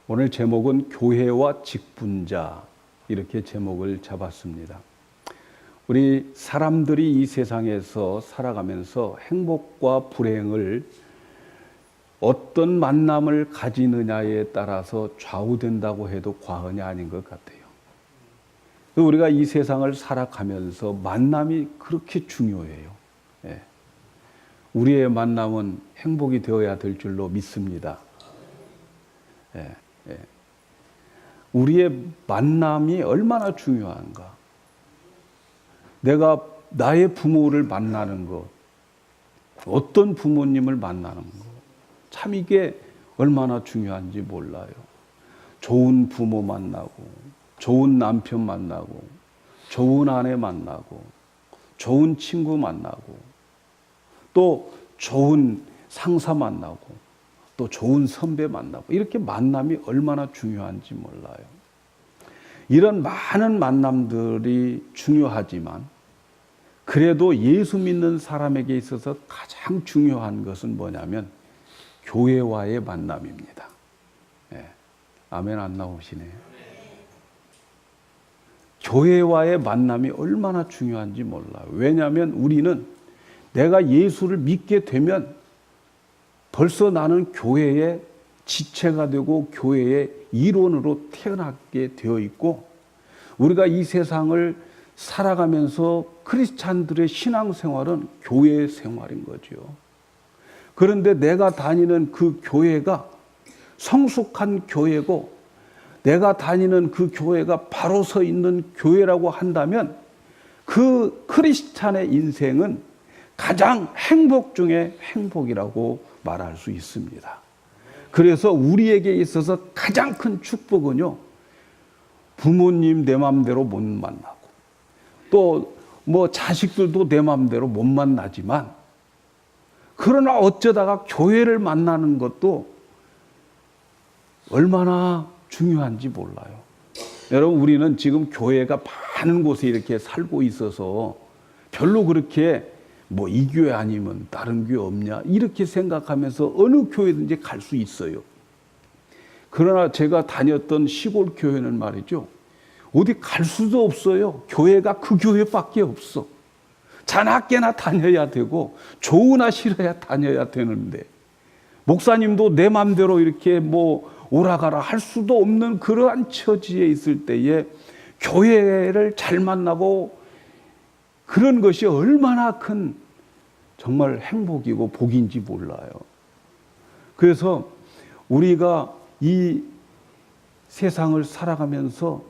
오늘 제목은 교회와 직분자, 이렇게 제목을 잡았습니다. 우리 사람들이 이 세상에서 살아가면서 행복과 불행을 어떤 만남을 가지느냐에 따라서 좌우된다고 해도 과언이 아닌 것 같아요. 우리가 이 세상을 살아가면서 만남이 그렇게 중요해요. 우리의 만남은 행복이 되어야 될 줄로 믿습니다. 우리의 만남이 얼마나 중요한가. 내가 나의 부모를 만나는 것, 어떤 부모님을 만나는 것, 참 이게 얼마나 중요한지 몰라요. 좋은 부모 만나고, 좋은 남편 만나고, 좋은 아내 만나고, 좋은 친구 만나고, 또 좋은 상사 만나고, 또 좋은 선배 만나고, 이렇게 만남이 얼마나 중요한지 몰라요. 이런 많은 만남들이 중요하지만 그래도 예수 믿는 사람에게 있어서 가장 중요한 것은 뭐냐면 교회와의 만남입니다. 아멘 안 나오시네요. 교회와의 만남이 얼마나 중요한지 몰라요. 왜냐하면 우리는 내가 예수를 믿게 되면 벌써 나는 교회의 지체가 되고 교회의 일원으로 태어나게 되어 있고, 우리가 이 세상을 살아가면서 크리스찬들의 신앙생활은 교회 생활인 거죠. 그런데 내가 다니는 그 교회가 성숙한 교회고, 내가 다니는 그 교회가 바로 서 있는 교회라고 한다면 그 크리스찬의 인생은 가장 행복 중에 행복이라고 말할 수 있습니다. 그래서 우리에게 있어서 가장 큰 축복은요, 부모님 내 맘대로 못 만나고, 또 뭐 자식들도 내 맘대로 못 만나지만, 그러나 어쩌다가 교회를 만나는 것도 얼마나 중요한지 몰라요. 여러분, 우리는 지금 교회가 많은 곳에 이렇게 살고 있어서 별로 그렇게 뭐 이 교회 아니면 다른 교회 없냐 이렇게 생각하면서 어느 교회든지 갈 수 있어요. 그러나 제가 다녔던 시골 교회는 말이죠, 어디 갈 수도 없어요. 교회가 그 교회밖에 없어. 자나깨나 다녀야 되고 좋으나 싫어야 다녀야 되는데, 목사님도 내 마음대로 이렇게 뭐 오라가라 할 수도 없는 그러한 처지에 있을 때에 교회를 잘 만나고 그런 것이 얼마나 큰 정말 행복이고 복인지 몰라요. 그래서 우리가 이 세상을 살아가면서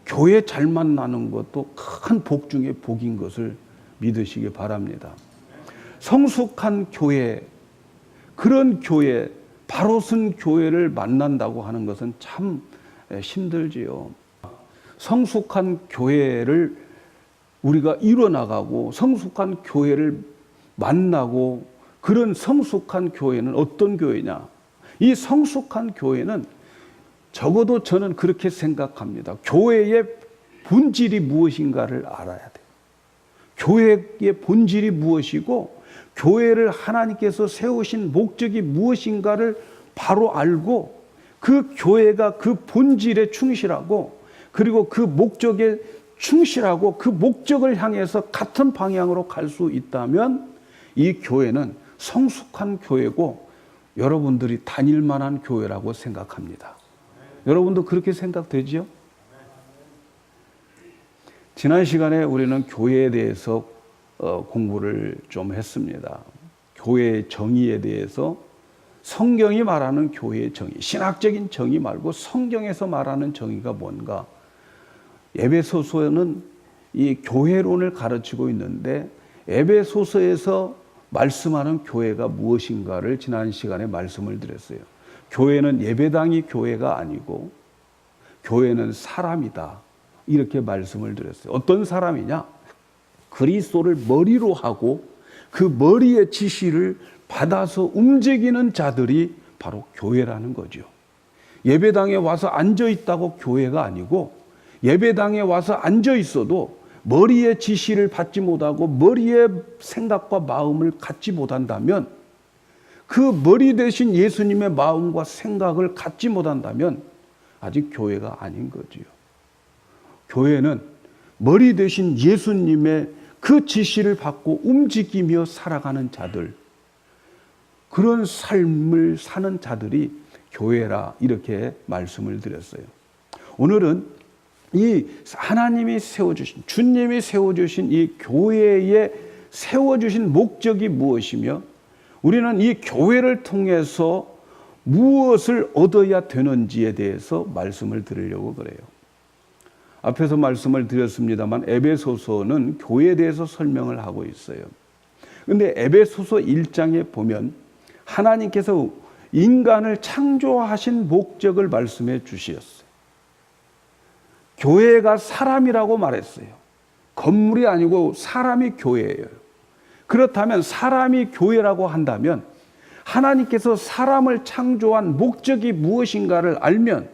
교회 잘 만나는 것도 큰 복 중에 복인 것을 믿으시기 바랍니다. 성숙한 교회, 그런 교회, 바로 쓴 교회를 만난다고 하는 것은 참 힘들지요. 성숙한 교회를 우리가 이뤄나가고 성숙한 교회를 만나고, 그런 성숙한 교회는 어떤 교회냐? 이 성숙한 교회는 적어도 저는 그렇게 생각합니다. 교회의 본질이 무엇인가를 알아야 돼요. 교회의 본질이 무엇이고 교회를 하나님께서 세우신 목적이 무엇인가를 바로 알고, 그 교회가 그 본질에 충실하고, 그리고 그 목적에 충실하고 그 목적을 향해서 같은 방향으로 갈 수 있다면 이 교회는 성숙한 교회고 여러분들이 다닐 만한 교회라고 생각합니다. 여러분도 그렇게 생각되지요? 지난 시간에 우리는 교회에 대해서 공부를 좀 했습니다. 교회의 정의에 대해서, 성경이 말하는 교회의 정의, 신학적인 정의 말고 성경에서 말하는 정의가 뭔가. 에베소서는 이 교회론을 가르치고 있는데, 에베소서에서 말씀하는 교회가 무엇인가를 지난 시간에 말씀을 드렸어요. 교회는 예배당이 교회가 아니고 교회는 사람이다, 이렇게 말씀을 드렸어요. 어떤 사람이냐? 그리스도를 머리로 하고 그 머리의 지시를 받아서 움직이는 자들이 바로 교회라는 거죠. 예배당에 와서 앉아 있다고 교회가 아니고, 예배당에 와서 앉아 있어도 머리의 지시를 받지 못하고 머리의 생각과 마음을 갖지 못한다면 그 머리 대신 예수님의 마음과 생각을 갖지 못한다면 아직 교회가 아닌 거지요. 교회는 머리 대신 예수님의 그 지시를 받고 움직이며 살아가는 자들, 그런 삶을 사는 자들이 교회라, 이렇게 말씀을 드렸어요. 오늘은 이 하나님이 세워주신, 주님이 세워주신 이 교회에 세워주신 목적이 무엇이며 우리는 이 교회를 통해서 무엇을 얻어야 되는지에 대해서 말씀을 드리려고 그래요. 앞에서 말씀을 드렸습니다만 에베소서는 교회에 대해서 설명을 하고 있어요. 그런데 에베소서 1장에 보면 하나님께서 인간을 창조하신 목적을 말씀해 주셨어요. 교회가 사람이라고 말했어요. 건물이 아니고 사람이 교회예요. 그렇다면 사람이 교회라고 한다면 하나님께서 사람을 창조한 목적이 무엇인가를 알면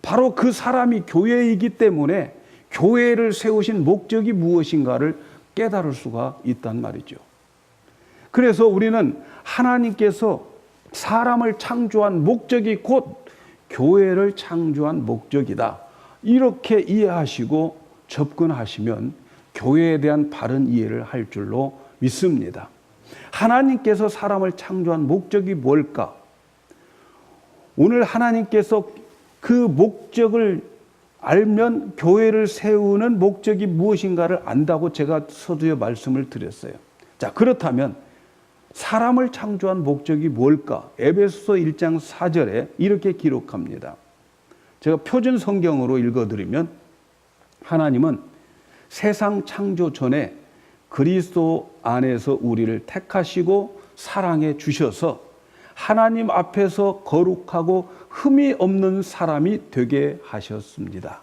바로 그 사람이 교회이기 때문에 교회를 세우신 목적이 무엇인가를 깨달을 수가 있단 말이죠. 그래서 우리는 하나님께서 사람을 창조한 목적이 곧 교회를 창조한 목적이다, 이렇게 이해하시고 접근하시면 교회에 대한 바른 이해를 할 줄로 믿습니다. 하나님께서 사람을 창조한 목적이 뭘까? 오늘 하나님께서 그 목적을 알면 교회를 세우는 목적이 무엇인가를 안다고 제가 서두에 말씀을 드렸어요. 자, 그렇다면 사람을 창조한 목적이 뭘까? 에베소서 1장 4절에 이렇게 기록합니다. 제가 표준 성경으로 읽어드리면 하나님은 세상 창조 전에 그리스도 안에서 우리를 택하시고 사랑해 주셔서 하나님 앞에서 거룩하고 흠이 없는 사람이 되게 하셨습니다.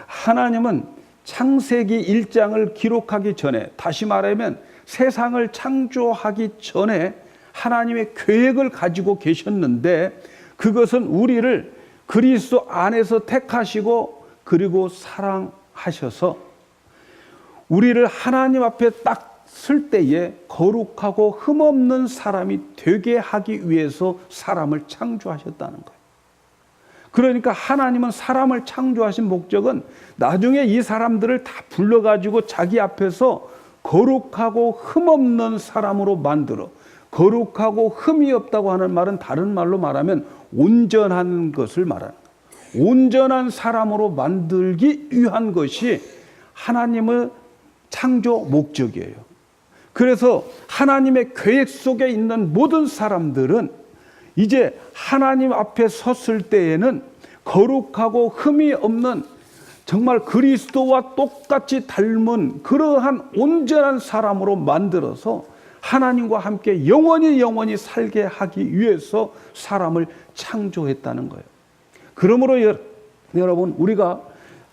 하나님은 창세기 1장을 기록하기 전에, 다시 말하면 세상을 창조하기 전에 하나님의 계획을 가지고 계셨는데 그것은 우리를 그리스도 안에서 택하시고 그리고 사랑하셔서 우리를 하나님 앞에 딱 쓸 때에 거룩하고 흠없는 사람이 되게 하기 위해서 사람을 창조하셨다는 거예요. 그러니까 하나님은 사람을 창조하신 목적은 나중에 이 사람들을 다 불러가지고 자기 앞에서 거룩하고 흠없는 사람으로 만들어, 거룩하고 흠이 없다고 하는 말은 다른 말로 말하면 온전한 것을 말하는 거예요. 온전한 사람으로 만들기 위한 것이 하나님의 창조 목적이에요. 그래서 하나님의 계획 속에 있는 모든 사람들은 이제 하나님 앞에 섰을 때에는 거룩하고 흠이 없는 정말 그리스도와 똑같이 닮은 그러한 온전한 사람으로 만들어서 하나님과 함께 영원히 살게 하기 위해서 사람을 창조했다는 거예요. 그러므로 여러분, 우리가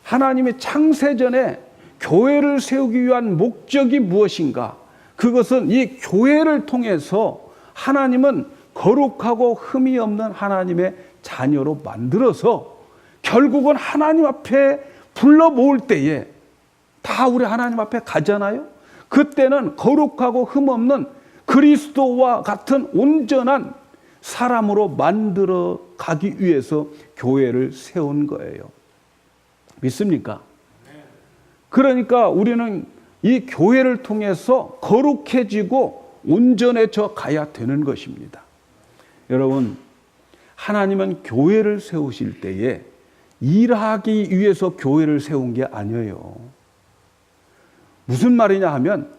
하나님의 창세전에 교회를 세우기 위한 목적이 무엇인가? 그것은 이 교회를 통해서 하나님은 거룩하고 흠이 없는 하나님의 자녀로 만들어서 결국은 하나님 앞에 불러 모을 때에 다 우리 하나님 앞에 가잖아요. 그때는 거룩하고 흠없는 그리스도와 같은 온전한 사람으로 만들어 가기 위해서 교회를 세운 거예요. 믿습니까? 그러니까 우리는 이 교회를 통해서 거룩해지고 온전해져 가야 되는 것입니다. 여러분, 하나님은 교회를 세우실 때에 일하기 위해서 교회를 세운 게 아니에요. 무슨 말이냐 하면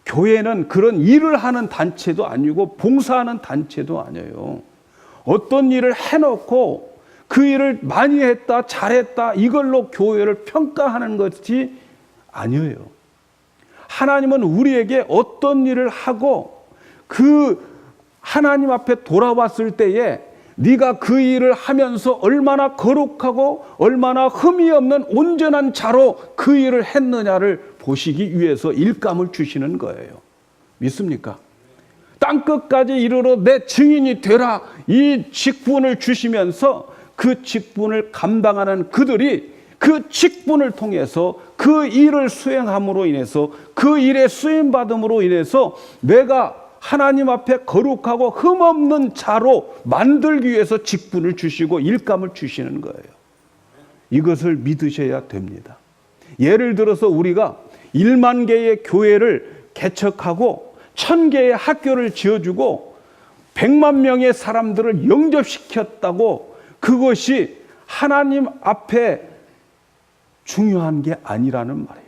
교회는 그런 일을 하는 단체도 아니고 봉사하는 단체도 아니에요. 어떤 일을 해놓고 그 일을 많이 했다, 잘했다, 이걸로 교회를 평가하는 것이 아니에요. 하나님은 우리에게 어떤 일을 하고 그 하나님 앞에 돌아왔을 때에 네가 그 일을 하면서 얼마나 거룩하고 얼마나 흠이 없는 온전한 자로 그 일을 했느냐를 보시기 위해서 일감을 주시는 거예요. 믿습니까? 땅끝까지 이르러 내 증인이 되라, 이 직분을 주시면서 그 직분을 감당하는 그들이 그 직분을 통해서 그 일을 수행함으로 인해서 그 일에 쓰임받음으로 인해서 내가 하나님 앞에 거룩하고 흠없는 자로 만들기 위해서 직분을 주시고 일감을 주시는 거예요. 이것을 믿으셔야 됩니다. 예를 들어서 우리가 1만 개의 교회를 개척하고 1000개의 학교를 지어주고 100만 명의 사람들을 영접시켰다고 그것이 하나님 앞에 중요한 게 아니라는 말이에요.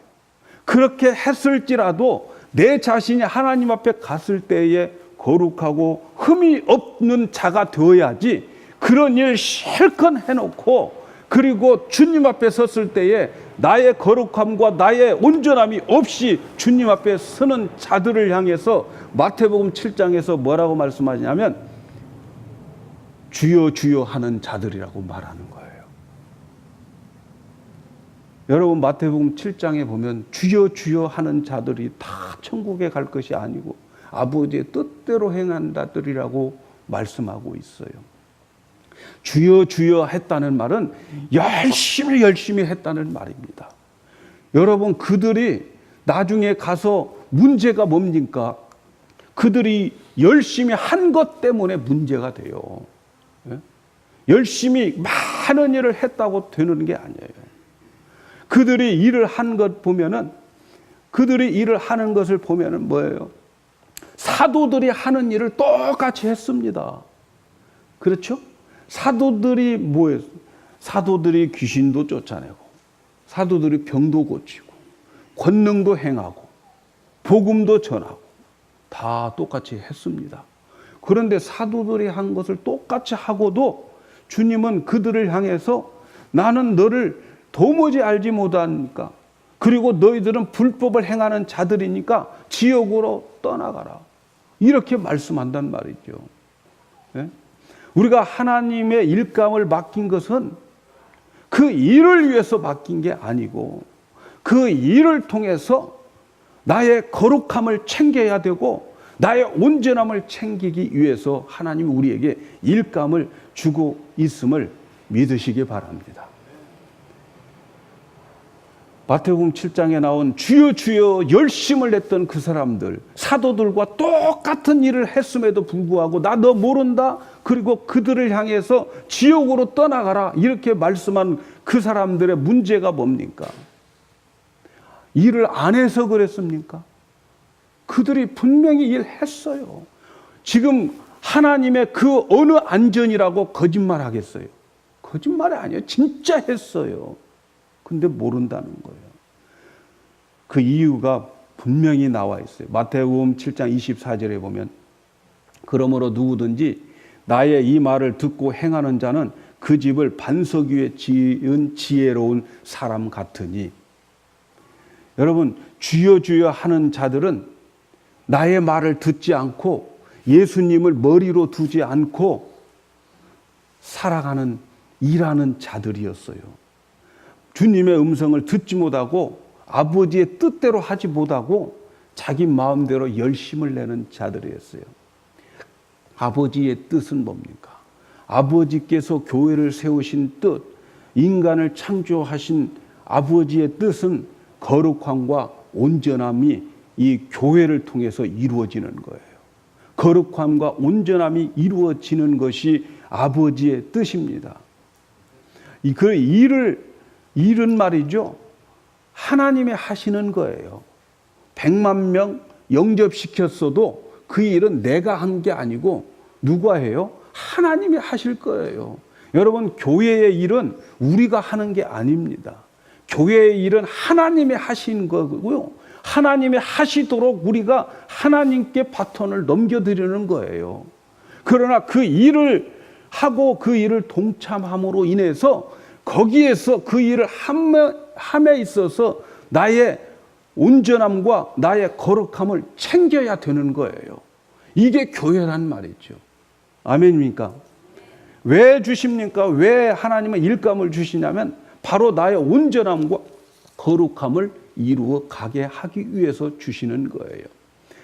그렇게 했을지라도 내 자신이 하나님 앞에 갔을 때에 거룩하고 흠이 없는 자가 되어야지, 그런 일 실컷 해놓고 그리고 주님 앞에 섰을 때에 나의 거룩함과 나의 온전함이 없이 주님 앞에 서는 자들을 향해서 마태복음 7장에서 뭐라고 말씀하시냐면 주여 주여 하는 자들이라고 말하는 거예요. 여러분, 마태복음 7장에 보면 주여 주여 하는 자들이 다 천국에 갈 것이 아니고 아버지의 뜻대로 행한 자들이라고 말씀하고 있어요. 주여 주여 했다는 말은 열심히 했다는 말입니다. 여러분, 그들이 나중에 가서 문제가 뭡니까? 그들이 열심히 한 것 때문에 문제가 돼요. 열심히 많은 일을 했다고 되는 게 아니에요. 그들이 일을 한 것 보면은, 그들이 일을 하는 것을 보면은 뭐예요? 사도들이 하는 일을 똑같이 했습니다. 그렇죠? 사도들이 뭐예요? 사도들이 귀신도 쫓아내고, 사도들이 병도 고치고, 권능도 행하고, 복음도 전하고, 다 똑같이 했습니다. 그런데 사도들이 한 것을 똑같이 하고도 주님은 그들을 향해서 나는 너를 도무지 알지 못하니까, 그리고 너희들은 불법을 행하는 자들이니까 지옥으로 떠나가라, 이렇게 말씀한단 말이죠. 네? 우리가 하나님의 일감을 맡긴 것은 그 일을 위해서 맡긴 게 아니고 그 일을 통해서 나의 거룩함을 챙겨야 되고 나의 온전함을 챙기기 위해서 하나님이 우리에게 일감을 주고 있음을 믿으시기 바랍니다. 마태복음 7장에 나온 주여 주여 열심을 냈던 그 사람들, 사도들과 똑같은 일을 했음에도 불구하고 나 너 모른다, 그리고 그들을 향해서 지옥으로 떠나가라, 이렇게 말씀한 그 사람들의 문제가 뭡니까? 일을 안 해서 그랬습니까? 그들이 분명히 일했어요. 지금 하나님의 그 어느 안전이라고 거짓말 하겠어요? 거짓말이 아니에요. 진짜 했어요. 근데 모른다는 거예요. 그 이유가 분명히 나와 있어요. 마태복음 7장 24절에 보면 그러므로 누구든지 나의 이 말을 듣고 행하는 자는 그 집을 반석 위에 지은 지혜로운 사람 같으니. 여러분, 주여 주여 하는 자들은 나의 말을 듣지 않고 예수님을 머리로 두지 않고 살아가는, 일하는 자들이었어요. 주님의 음성을 듣지 못하고 아버지의 뜻대로 하지 못하고 자기 마음대로 열심을 내는 자들이었어요. 아버지의 뜻은 뭡니까? 아버지께서 교회를 세우신 뜻, 인간을 창조하신 아버지의 뜻은 거룩함과 온전함이 이 교회를 통해서 이루어지는 거예요. 거룩함과 온전함이 이루어지는 것이 아버지의 뜻입니다. 그 일은 말이죠, 하나님이 하시는 거예요. 100만 명 영접시켰어도 그 일은 내가 한 게 아니고 누가 해요? 하나님이 하실 거예요. 여러분, 교회의 일은 우리가 하는 게 아닙니다. 교회의 일은 하나님이 하신 거고요. 하나님이 하시도록 우리가 하나님께 바톤을 넘겨드리는 거예요. 그러나 그 일을 하고 그 일을 동참함으로 인해서 거기에서 그 일을 함에 있어서 나의 온전함과 나의 거룩함을 챙겨야 되는 거예요. 이게 교회란 말이죠. 아멘입니까? 왜 주십니까? 왜 하나님은 일감을 주시냐면 바로 나의 온전함과 거룩함을 이루어 가게 하기 위해서 주시는 거예요.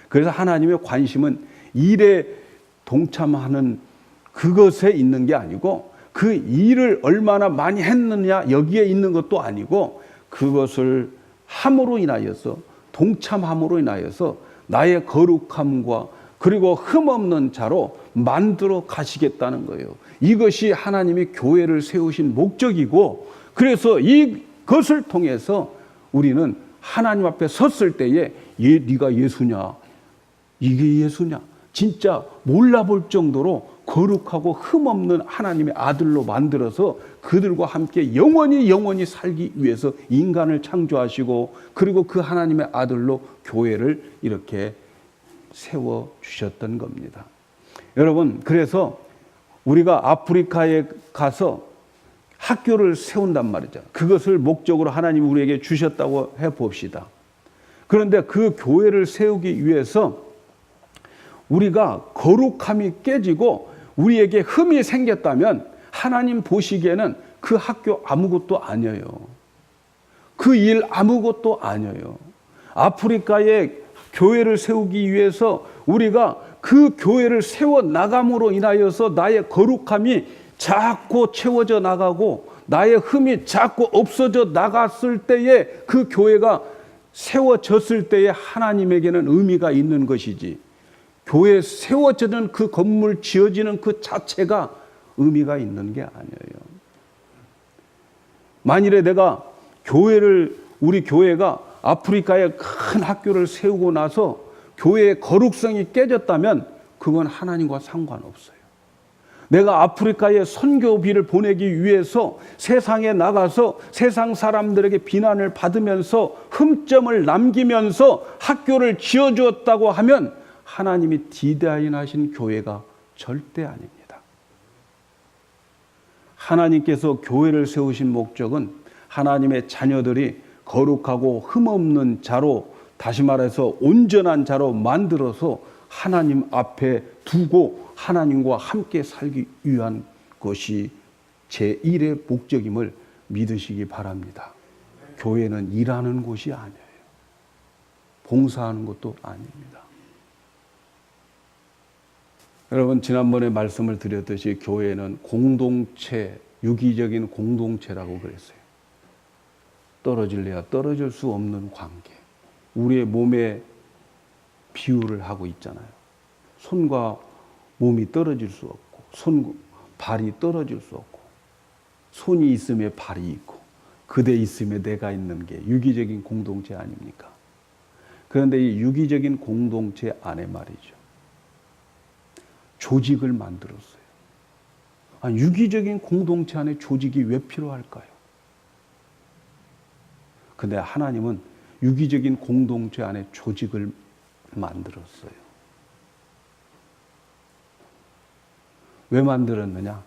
그래서 하나님의 관심은 일에 동참하는 그것에 있는 게 아니고 그 일을 얼마나 많이 했느냐 여기에 있는 것도 아니고 그것을 함으로 인하여서, 동참함으로 인하여서 나의 거룩함과 그리고 흠없는 자로 만들어 가시겠다는 거예요. 이것이 하나님이 교회를 세우신 목적이고, 그래서 이것을 통해서 우리는 하나님 앞에 섰을 때에 네가 예수냐? 이게 예수냐? 진짜 몰라볼 정도로 거룩하고 흠없는 하나님의 아들로 만들어서 그들과 함께 영원히 살기 위해서 인간을 창조하시고, 그리고 그 하나님의 아들로 교회를 이렇게 세워주셨던 겁니다. 여러분, 그래서 우리가 아프리카에 가서 학교를 세운단 말이죠. 그것을 목적으로 하나님이 우리에게 주셨다고 해봅시다. 그런데 그 교회를 세우기 위해서 우리가 거룩함이 깨지고 우리에게 흠이 생겼다면 하나님 보시기에는 그 학교 아무것도 아니에요. 그 일 아무것도 아니에요. 아프리카에 교회를 세우기 위해서 우리가 그 교회를 세워나감으로 인하여서 나의 거룩함이 자꾸 채워져 나가고 나의 흠이 자꾸 없어져 나갔을 때에 그 교회가 세워졌을 때에 하나님에게는 의미가 있는 것이지, 교회 세워지는 그 건물 지어지는 그 자체가 의미가 있는 게 아니에요. 만일에 내가 우리 교회가 아프리카에 큰 학교를 세우고 나서 교회의 거룩성이 깨졌다면 그건 하나님과 상관없어요. 내가 아프리카에 선교비를 보내기 위해서 세상에 나가서 세상 사람들에게 비난을 받으면서 흠점을 남기면서 학교를 지어주었다고 하면 하나님이 디자인하신 교회가 절대 아닙니다. 하나님께서 교회를 세우신 목적은 하나님의 자녀들이 거룩하고 흠없는 자로, 다시 말해서 온전한 자로 만들어서 하나님 앞에 두고 하나님과 함께 살기 위한 것이 제1의 목적임을 믿으시기 바랍니다. 교회는 일하는 곳이 아니에요. 봉사하는 것도 아닙니다. 여러분, 지난번에 말씀을 드렸듯이 교회는 공동체, 유기적인 공동체라고 그랬어요. 떨어질래야 떨어질 수 없는 관계. 우리의 몸에 비유를 하고 있잖아요. 손과 몸이 떨어질 수 없고, 발이 떨어질 수 없고, 손이 있음에 발이 있고, 그대 있음에 내가 있는 게 유기적인 공동체 아닙니까? 그런데 이 유기적인 공동체 안에 말이죠, 조직을 만들었어요. 유기적인 공동체 안에 조직이 왜 필요할까요? 근데 하나님은 유기적인 공동체 안에 조직을 만들었어요. 왜 만들었느냐?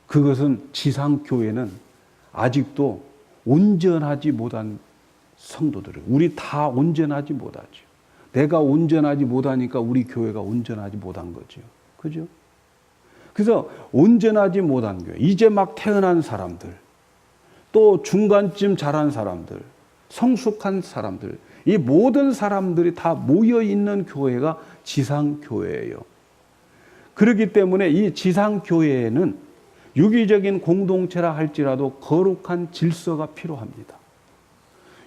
그것은 지상교회는 아직도 온전하지 못한 성도들을, 우리 다 온전하지 못하죠. 내가 온전하지 못하니까 우리 교회가 온전하지 못한 거죠. 그죠? 그래서 온전하지 못한 교회, 이제 막 태어난 사람들, 또 중간쯤 자란 사람들, 성숙한 사람들, 이 모든 사람들이 다 모여있는 교회가 지상교회예요. 그렇기 때문에 이 지상교회에는 유기적인 공동체라 할지라도 거룩한 질서가 필요합니다.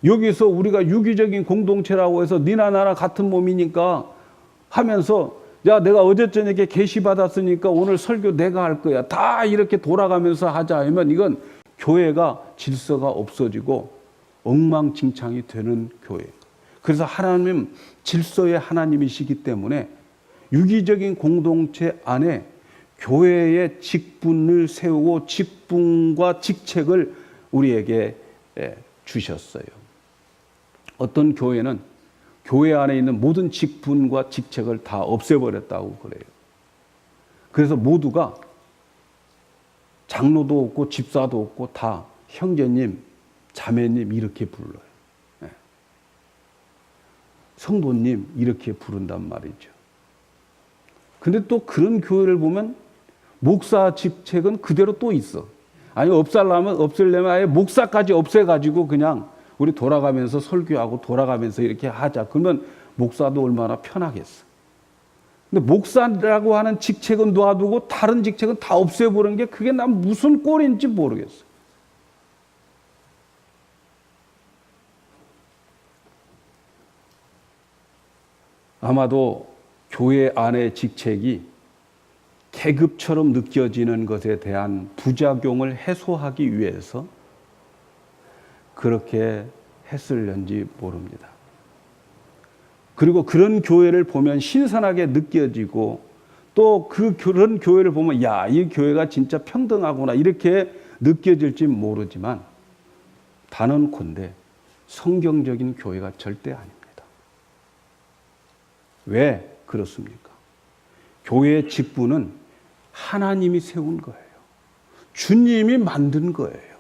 여기서 우리가 유기적인 공동체라고 해서 니나 나나 같은 몸이니까 하면서, 야, 내가 어제 저녁에 계시 받았으니까 오늘 설교 내가 할 거야, 다 이렇게 돌아가면서 하자 하면 이건 교회가 질서가 없어지고 엉망진창이 되는 교회. 그래서 하나님, 질서의 하나님이시기 때문에 유기적인 공동체 안에 교회의 직분을 세우고 직분과 직책을 우리에게 주셨어요. 어떤 교회는 교회 안에 있는 모든 직분과 직책을 다 없애버렸다고 그래요. 그래서 모두가 장로도 없고 집사도 없고 다 형제님, 자매님 이렇게 불러요. 성도님 이렇게 부른단 말이죠. 근데 또 그런 교회를 보면 목사 직책은 그대로 또 있어. 아니, 없애려면 아예 목사까지 없애가지고 그냥 우리 돌아가면서 설교하고 돌아가면서 이렇게 하자. 그러면 목사도 얼마나 편하겠어. 근데 목사라고 하는 직책은 놔두고 다른 직책은 다 없애버리는 게 그게 난 무슨 꼴인지 모르겠어. 아마도 교회 안의 직책이 계급처럼 느껴지는 것에 대한 부작용을 해소하기 위해서 그렇게 했을는지 모릅니다. 그리고 그런 교회를 보면 신선하게 느껴지고 또 그런 교회를 보면 야, 이 교회가 진짜 평등하구나 이렇게 느껴질지 모르지만 단언컨대 성경적인 교회가 절대 아닙니다. 왜 그렇습니까? 교회의 직분은 하나님이 세운 거예요. 주님이 만든 거예요.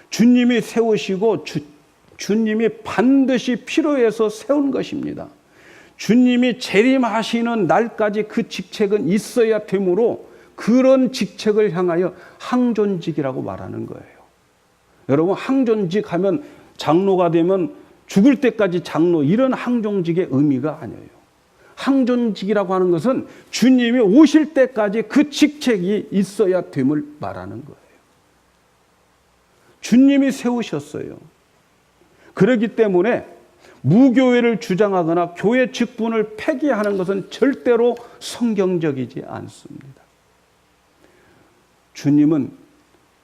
주님이 세우시고 주님이 반드시 필요해서 세운 것입니다. 주님이 재림하시는 날까지 그 직책은 있어야 되므로 그런 직책을 향하여 항존직이라고 말하는 거예요. 여러분, 항존직 하면 장로가 되면 죽을 때까지 장로 이런 항존직의 의미가 아니에요. 항존직이라고 하는 것은 주님이 오실 때까지 그 직책이 있어야 됨을 말하는 거예요. 주님이 세우셨어요. 그렇기 때문에 무교회를 주장하거나 교회 직분을 폐기하는 것은 절대로 성경적이지 않습니다. 주님은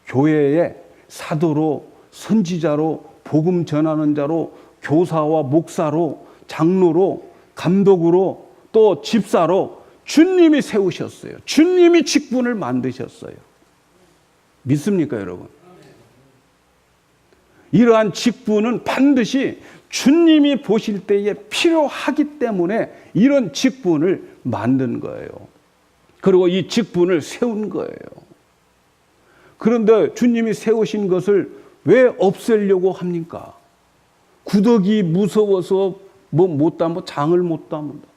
교회의 사도로, 선지자로, 복음 전하는 자로, 교사와 목사로, 장로로, 감독으로, 또 집사로 주님이 세우셨어요. 주님이 직분을 만드셨어요. 믿습니까, 여러분? 이러한 직분은 반드시 주님이 보실 때에 필요하기 때문에 이런 직분을 만든 거예요. 그리고 이 직분을 세운 거예요. 그런데 주님이 세우신 것을 왜 없애려고 합니까? 구더기 무서워서 못 담아, 장을 못 담는다.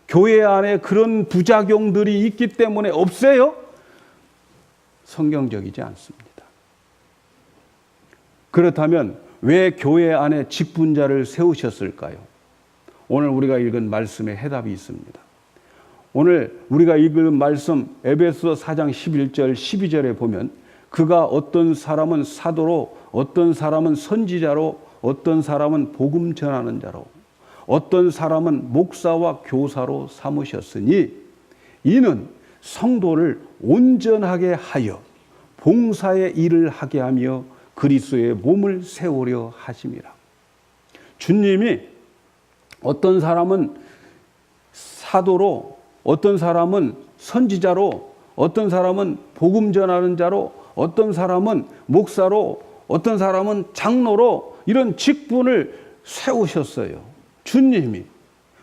교회 안에 그런 부작용들이 있기 때문에 없애요? 성경적이지 않습니다. 그렇다면 왜 교회 안에 직분자를 세우셨을까요? 오늘 우리가 읽은 말씀에 해답이 있습니다. 오늘 우리가 읽은 말씀 에베소 4장 11절 12절에 보면 그가 어떤 사람은 사도로, 어떤 사람은 선지자로, 어떤 사람은 복음 전하는 자로, 어떤 사람은 목사와 교사로 삼으셨으니 이는 성도를 온전하게 하여 봉사의 일을 하게 하며 그리스도의 몸을 세우려 하심이라. 주님이 어떤 사람은 사도로, 어떤 사람은 선지자로, 어떤 사람은 복음 전하는 자로, 어떤 사람은 목사로, 어떤 사람은 장로로 이런 직분을 세우셨어요. 주님이.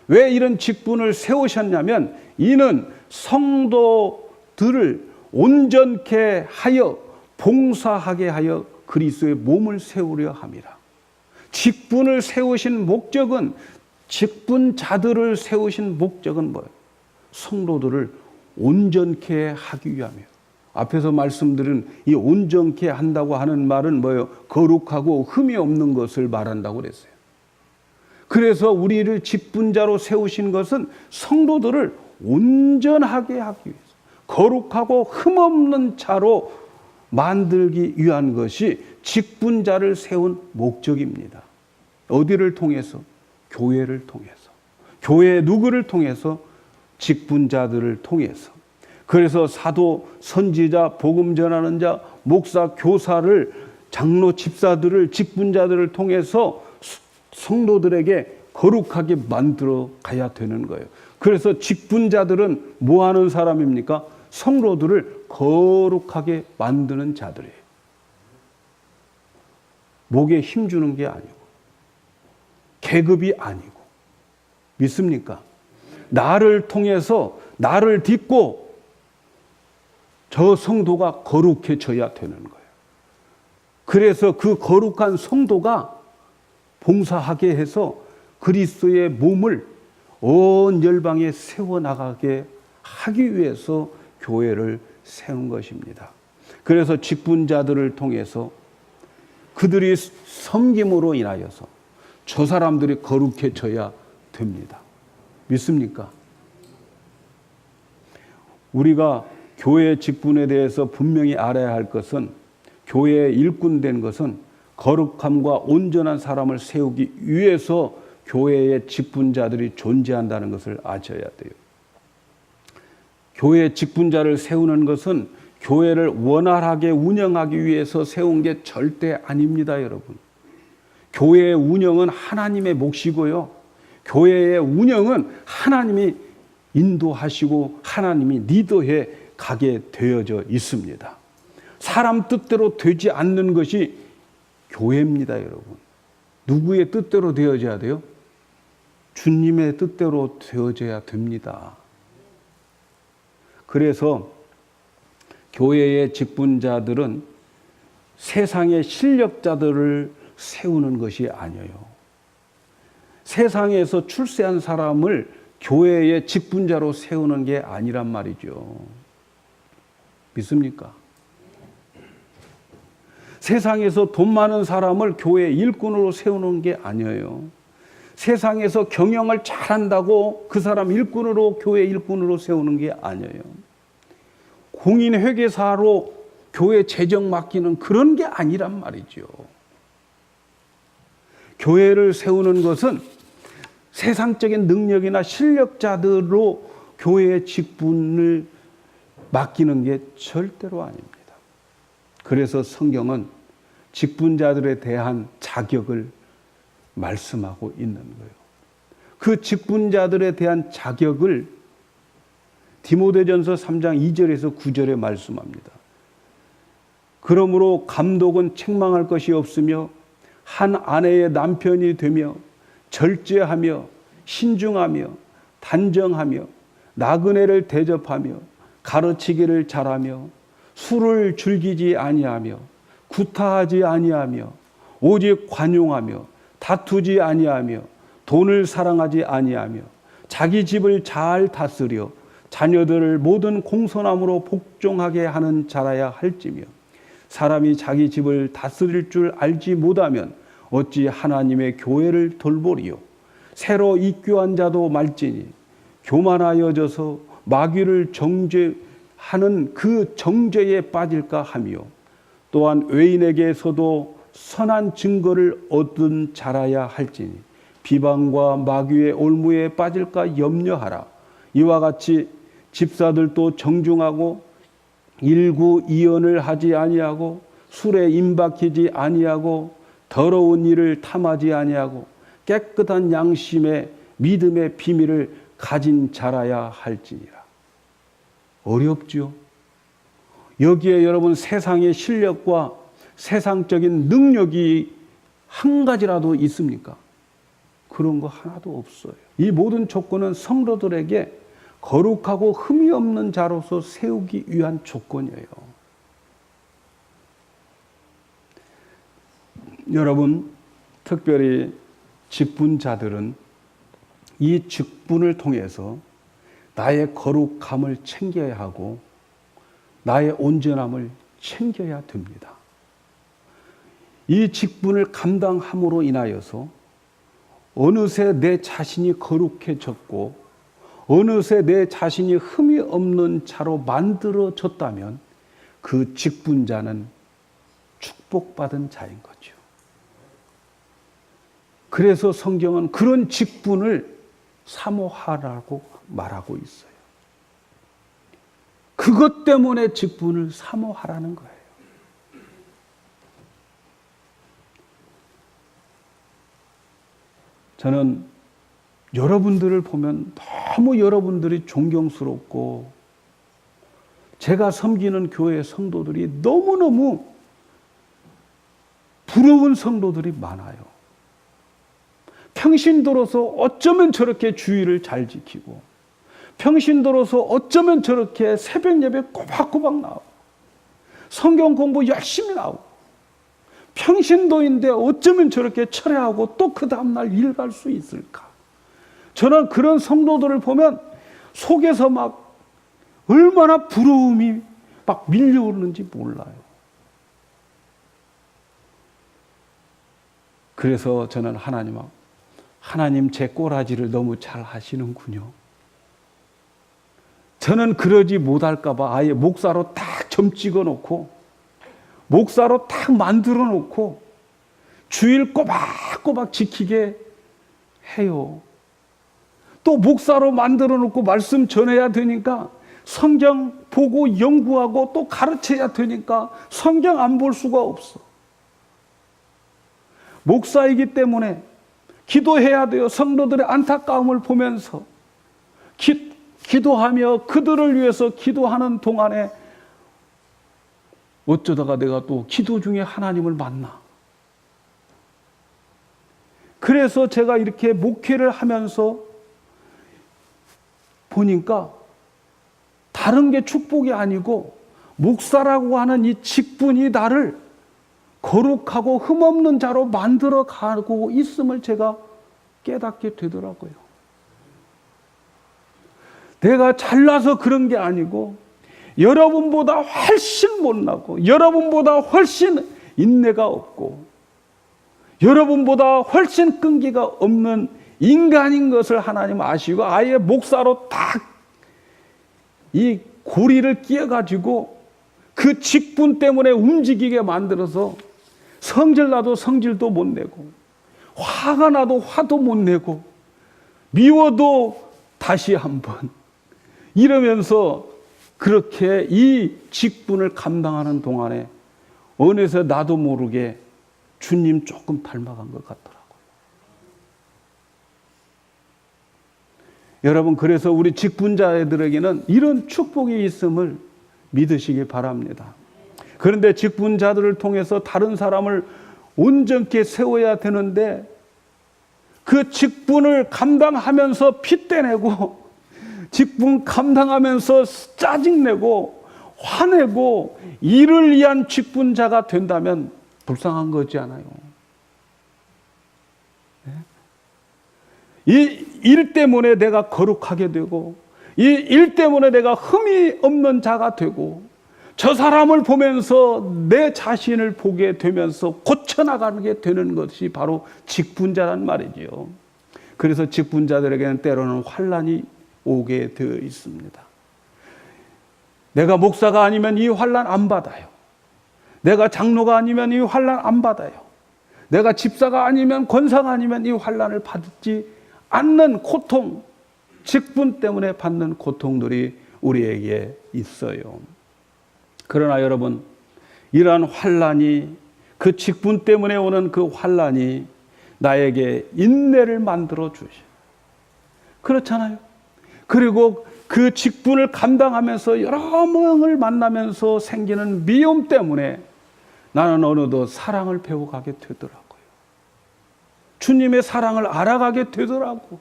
왜 이런 직분을 세우셨냐면 이는 성도들을 온전케 하여 봉사하게 하여 그리스도의 몸을 세우려 함이라. 직분을 세우신 목적은, 직분자들을 세우신 목적은 뭐예요? 성도들을 온전케 하기 위함이에요. 앞에서 말씀드린 이 온전케 한다고 하는 말은 뭐예요? 거룩하고 흠이 없는 것을 말한다고 그랬어요. 그래서 우리를 직분자로 세우신 것은 성도들을 온전하게 하기 위해서, 거룩하고 흠 없는 자로 만들기 위한 것이 직분자를 세운 목적입니다. 어디를 통해서? 교회를 통해서. 교회 누구를 통해서? 직분자들을 통해서. 그래서 사도, 선지자, 복음 전하는 자, 목사, 교사를, 장로, 집사들을, 직분자들을 통해서 성도들에게 거룩하게 만들어 가야 되는 거예요. 그래서 직분자들은 뭐 하는 사람입니까? 성도들을 거룩하게 만드는 자들이에요. 목에 힘주는 게 아니고, 계급이 아니고. 믿습니까? 나를 통해서, 나를 딛고 저 성도가 거룩해져야 되는 거예요. 그래서 그 거룩한 성도가 봉사하게 해서 그리스도의 몸을 온 열방에 세워나가게 하기 위해서 교회를 세운 것입니다. 그래서 직분자들을 통해서 그들이 섬김으로 인하여서 저 사람들이 거룩해져야 됩니다. 믿습니까? 우리가 교회 직분에 대해서 분명히 알아야 할 것은, 교회의 일꾼된 것은 거룩함과 온전한 사람을 세우기 위해서 교회의 직분자들이 존재한다는 것을 아셔야 돼요. 교회 직분자를 세우는 것은 교회를 원활하게 운영하기 위해서 세운 게 절대 아닙니다, 여러분. 교회의 운영은 하나님의 몫이고요. 교회의 운영은 하나님이 인도하시고 하나님이 리더해 가게 되어져 있습니다. 사람 뜻대로 되지 않는 것이 교회입니다, 여러분. 누구의 뜻대로 되어져야 돼요? 주님의 뜻대로 되어져야 됩니다. 그래서 교회의 직분자들은 세상의 실력자들을 세우는 것이 아니에요. 세상에서 출세한 사람을 교회의 직분자로 세우는 게 아니란 말이죠. 믿습니까? 세상에서 돈 많은 사람을 교회 일꾼으로 세우는 게 아니에요. 세상에서 경영을 잘한다고 그 사람 일꾼으로 교회 일꾼으로 세우는 게 아니에요. 공인회계사로 교회 재정 맡기는 그런 게 아니란 말이죠. 교회를 세우는 것은 세상적인 능력이나 실력자들로 교회의 직분을 맡기는 게 절대로 아닙니다. 그래서 성경은 직분자들에 대한 자격을 말씀하고 있는 거예요. 그 직분자들에 대한 자격을 디모데전서 3장 2절에서 9절에 말씀합니다. 그러므로 감독은 책망할 것이 없으며 한 아내의 남편이 되며 절제하며 신중하며 단정하며 나그네를 대접하며 가르치기를 잘하며 술을 즐기지 아니하며 구타하지 아니하며 오직 관용하며 다투지 아니하며 돈을 사랑하지 아니하며 자기 집을 잘 다스려 자녀들을 모든 공손함으로 복종하게 하는 자라야 할지며 사람이 자기 집을 다스릴 줄 알지 못하면 어찌 하나님의 교회를 돌보리요. 새로 입교한 자도 말지니 교만하여져서 마귀를 정죄하는 그 정죄에 빠질까 하며 또한 외인에게서도 선한 증거를 얻은 자라야 할지니 비방과 마귀의 올무에 빠질까 염려하라. 이와 같이 집사들도 정중하고 일구이연을 하지 아니하고 술에 임박히지 아니하고 더러운 일을 탐하지 아니하고 깨끗한 양심의 믿음의 비밀을 가진 자라야 할지니라. 어렵죠? 여기에 여러분 세상의 실력과 세상적인 능력이 한 가지라도 있습니까? 그런 거 하나도 없어요. 이 모든 조건은 성도들에게 거룩하고 흠이 없는 자로서 세우기 위한 조건이에요. 여러분, 특별히 직분자들은 이 직분을 통해서 나의 거룩함을 챙겨야 하고 나의 온전함을 챙겨야 됩니다. 이 직분을 감당함으로 인하여서 어느새 내 자신이 거룩해졌고 어느새 내 자신이 흠이 없는 자로 만들어졌다면 그 직분자는 축복받은 자인 거죠. 그래서 성경은 그런 직분을 사모하라고 말하고 있어요. 그것 때문에 직분을 사모하라는 거예요. 저는 여러분들을 보면 너무 여러분들이 존경스럽고 제가 섬기는 교회 성도들이 너무너무 부러운 성도들이 많아요. 평신도로서 어쩌면 저렇게 주의를 잘 지키고 평신도로서 어쩌면 저렇게 새벽 예배 꼬박꼬박 나오고 성경 공부 열심히 나오고 평신도인데 어쩌면 저렇게 철회하고 또 그 다음날 일 갈 수 있을까? 저는 그런 성도들을 보면 속에서 막 얼마나 부러움이 막 밀려오는지 몰라요. 그래서 저는 하나님 제 꼬라지를 너무 잘 하시는군요. 저는 그러지 못할까봐 아예 목사로 딱 점 찍어 놓고 목사로 딱 만들어 놓고 주일 꼬박꼬박 지키게 해요. 또 목사로 만들어 놓고 말씀 전해야 되니까 성경 보고 연구하고 또 가르쳐야 되니까 성경 안 볼 수가 없어. 목사이기 때문에 기도해야 돼요. 성도들의 안타까움을 보면서 기도하며 그들을 위해서 기도하는 동안에 어쩌다가 내가 또 기도 중에 하나님을 만나. 그래서 제가 이렇게 목회를 하면서 보니까 다른 게 축복이 아니고 목사라고 하는 이 직분이 나를 거룩하고 흠없는 자로 만들어 가고 있음을 제가 깨닫게 되더라고요. 내가 잘나서 그런 게 아니고 여러분보다 훨씬 못나고 여러분보다 훨씬 인내가 없고 여러분보다 훨씬 끈기가 없는 인간인 것을 하나님 아시고 아예 목사로 딱 이 고리를 끼워가지고 그 직분 때문에 움직이게 만들어서 성질 나도 성질도 못 내고 화가 나도 화도 못 내고 미워도 다시 한번 이러면서 그렇게 이 직분을 감당하는 동안에 어느새 나도 모르게 주님 조금 닮아간 것 같더라고요. 여러분, 그래서 우리 직분자들에게는 이런 축복이 있음을 믿으시기 바랍니다. 그런데 직분자들을 통해서 다른 사람을 온전케 세워야 되는데 그 직분을 감당하면서 핏대내고 직분 감당하면서 짜증내고 화내고 이를 위한 직분자가 된다면 불쌍한 거지 않아요. 이 일 때문에 내가 거룩하게 되고 이 일 때문에 내가 흠이 없는 자가 되고 저 사람을 보면서 내 자신을 보게 되면서 고쳐나가게 되는 것이 바로 직분자란 말이지요. 그래서 직분자들에게는 때로는 환난이 오게 되어 있습니다. 내가 목사가 아니면 이 환난 안 받아요. 내가 장로가 아니면 이 환난 안 받아요. 내가 집사가 아니면 권사가 아니면 이 환난을 받지 않는 고통, 직분 때문에 받는 고통들이 우리에게 있어요. 그러나 여러분, 이러한 환난이 그 직분 때문에 오는 그 환난이 나에게 인내를 만들어 주셔. 그렇잖아요. 그리고 그 직분을 감당하면서 여러 명을 만나면서 생기는 미움 때문에 나는 어느덧 사랑을 배워가게 되더라고요. 주님의 사랑을 알아가게 되더라고.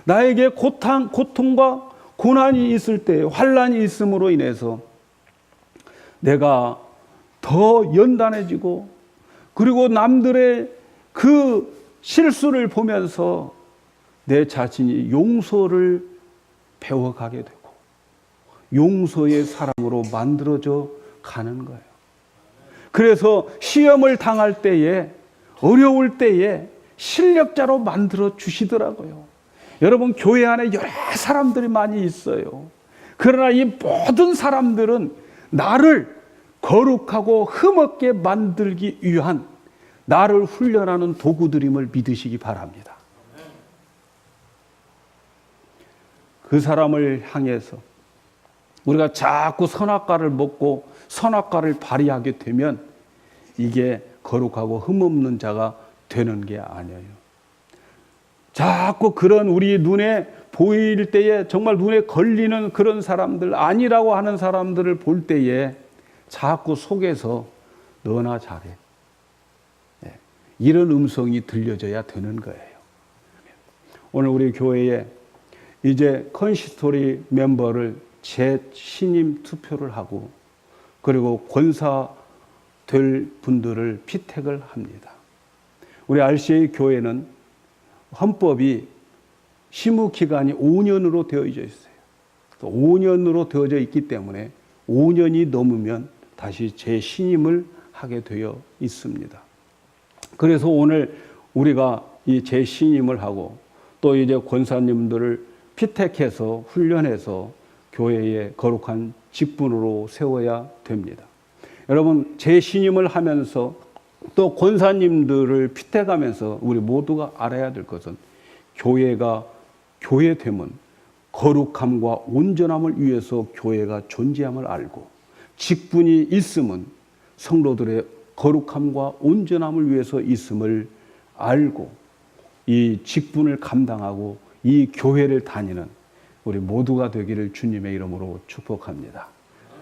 나에게 고통과 고난이 있을 때, 환난이 있음으로 인해서 내가 더 연단해지고 그리고 남들의 그 실수를 보면서 내 자신이 용서를 배워가게 되고 용서의 사람으로 만들어져 가는 거예요. 그래서 시험을 당할 때에 어려울 때에 실력자로 만들어 주시더라고요. 여러분, 교회 안에 여러 사람들이 많이 있어요. 그러나 이 모든 사람들은 나를 거룩하고 흠없게 만들기 위한 나를 훈련하는 도구들임을 믿으시기 바랍니다. 그 사람을 향해서 우리가 자꾸 선악과를 먹고 선악과를 발휘하게 되면 이게 거룩하고 흠없는 자가 되는 게 아니에요. 자꾸 그런 우리 눈에 보일 때에 정말 눈에 걸리는 그런 사람들, 아니라고 하는 사람들을 볼 때에 자꾸 속에서 너나 잘해. 이런 음성이 들려져야 되는 거예요. 오늘 우리 교회에 이제 컨시스토리 멤버를 재신임 투표를 하고 그리고 권사 될 분들을 피택을 합니다. 우리 RCA 교회는 헌법이 심의 기간이 5년으로 되어져 있어요. 5년으로 되어져 있기 때문에 5년이 넘으면 다시 재신임을 하게 되어 있습니다. 그래서 오늘 우리가 이 재신임을 하고 또 이제 권사님들을 피택해서 훈련해서 교회의 거룩한 직분으로 세워야 됩니다. 여러분, 재신임을 하면서 또 권사님들을 핏대가면서 우리 모두가 알아야 될 것은 교회가 교회됨은 거룩함과 온전함을 위해서 교회가 존재함을 알고 직분이 있음은 성도들의 거룩함과 온전함을 위해서 있음을 알고 이 직분을 감당하고 이 교회를 다니는 우리 모두가 되기를 주님의 이름으로 축복합니다.